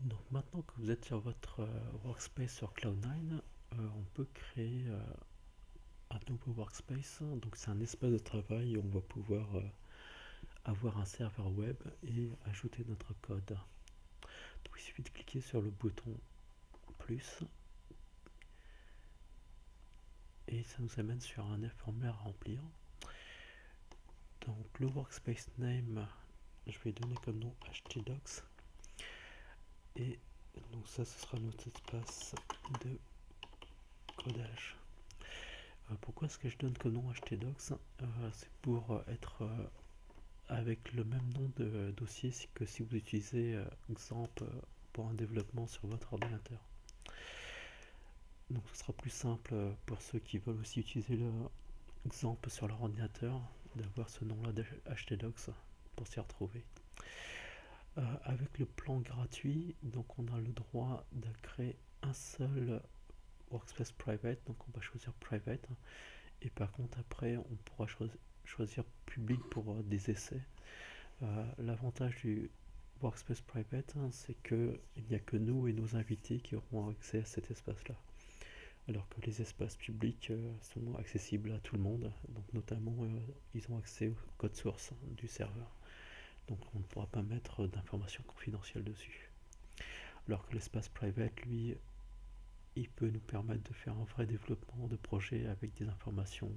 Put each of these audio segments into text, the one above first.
Donc maintenant que vous êtes sur votre workspace sur Cloud9, on peut créer un nouveau workspace. Donc c'est un espace de travail où on va pouvoir avoir un serveur web et ajouter notre code. Donc il suffit de cliquer sur le bouton plus et ça nous amène sur un formulaire à remplir. Donc le workspace name, je vais donner comme nom htdocs et donc ça ce sera notre espace de codage. Pourquoi est-ce que je donne comme nom htdocs? C'est pour être avec le même nom de dossier que si vous utilisez XAMPP pour un développement sur votre ordinateur. Donc ce sera plus simple pour ceux qui veulent aussi utiliser le XAMPP sur leur ordinateur d'avoir ce nom là de htdocs pour s'y retrouver. Avec le plan gratuit, donc on a le droit de créer un seul workspace private, donc on va choisir private, et par contre après on pourra choisir public pour des essais. L'avantage du workspace private, c'est qu'il n'y a que nous et nos invités qui auront accès à cet espace là, alors que les espaces publics sont accessibles à tout le monde, donc notamment ils ont accès au code source du serveur, donc on ne pourra pas mettre d'informations confidentielles dessus, alors que l'espace private, lui, il peut nous permettre de faire un vrai développement de projet avec des informations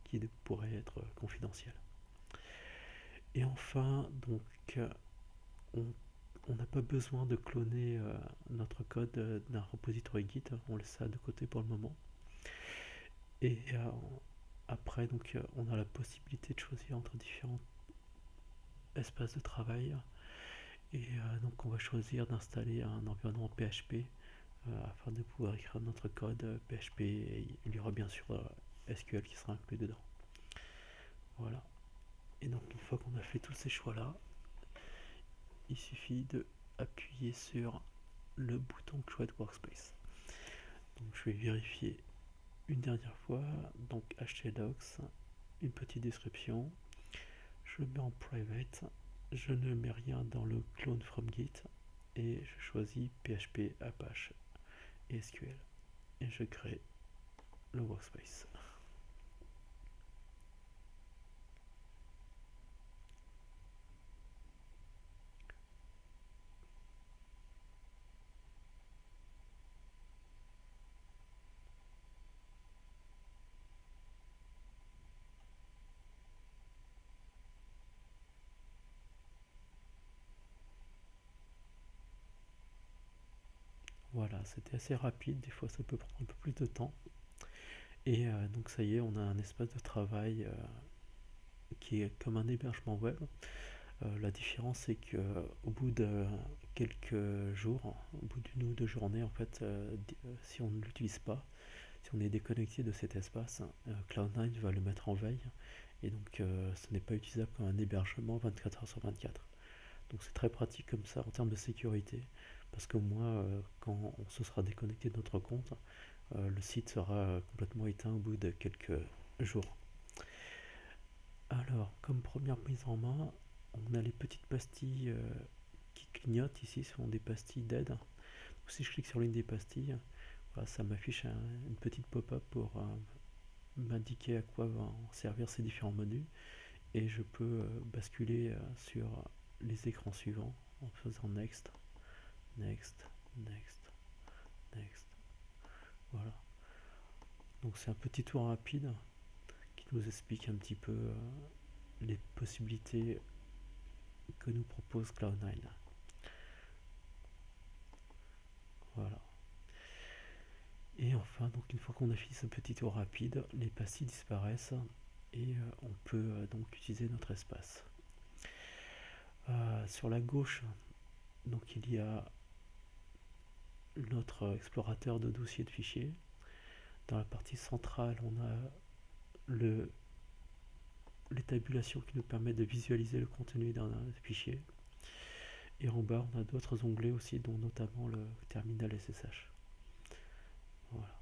qui pourraient être confidentielles. Et enfin, donc, on n'a pas besoin de cloner notre code d'un repository Git, on laisse ça de côté pour le moment. Et après, donc, on a la possibilité de choisir entre différents espaces de travail. Et donc, on va choisir d'installer un environnement PHP afin de pouvoir écrire notre code PHP, et il y aura bien sûr SQL qui sera inclus dedans. Voilà. Et donc, une fois qu'on a fait tous ces choix-là, il suffit de appuyer sur le bouton Create Workspace. Donc je vais vérifier une dernière fois. Donc htdocs, une petite description. Je le mets en private. Je ne mets rien dans le clone from Git et je choisis PHP, Apache et SQL. Et je crée le workspace. Voilà, c'était assez rapide, des fois ça peut prendre un peu plus de temps. Et donc ça y est, on a un espace de travail qui est comme un hébergement web. La différence c'est que au bout de quelques jours, au bout d'une ou deux journées en fait, si on ne l'utilise pas, si on est déconnecté de cet espace, Cloud9 va le mettre en veille et donc ce n'est pas utilisable comme un hébergement 24 heures sur 24. Donc c'est très pratique comme ça en termes de sécurité, parce qu'au moins quand on se sera déconnecté de notre compte, le site sera complètement éteint au bout de quelques jours. Alors, comme première mise en main, on a les petites pastilles qui clignotent ici, ce sont des pastilles d'aide. Donc, si je clique sur l'une des pastilles, voilà, ça m'affiche une petite pop-up pour m'indiquer à quoi vont servir ces différents menus. Et je peux basculer sur les écrans suivants en faisant Next, Next, Next, Next. Voilà. Donc c'est un petit tour rapide qui nous explique un petit peu les possibilités que nous propose Cloud9. Voilà. Et enfin, donc une fois qu'on a fini ce petit tour rapide, les pastilles disparaissent et on peut donc utiliser notre espace. Sur la gauche, donc il y a notre explorateur de dossiers de fichiers. Dans la partie centrale, on a les tabulations qui nous permettent de visualiser le contenu d'un fichier. Et en bas, on a d'autres onglets aussi, dont notamment le terminal SSH. Voilà.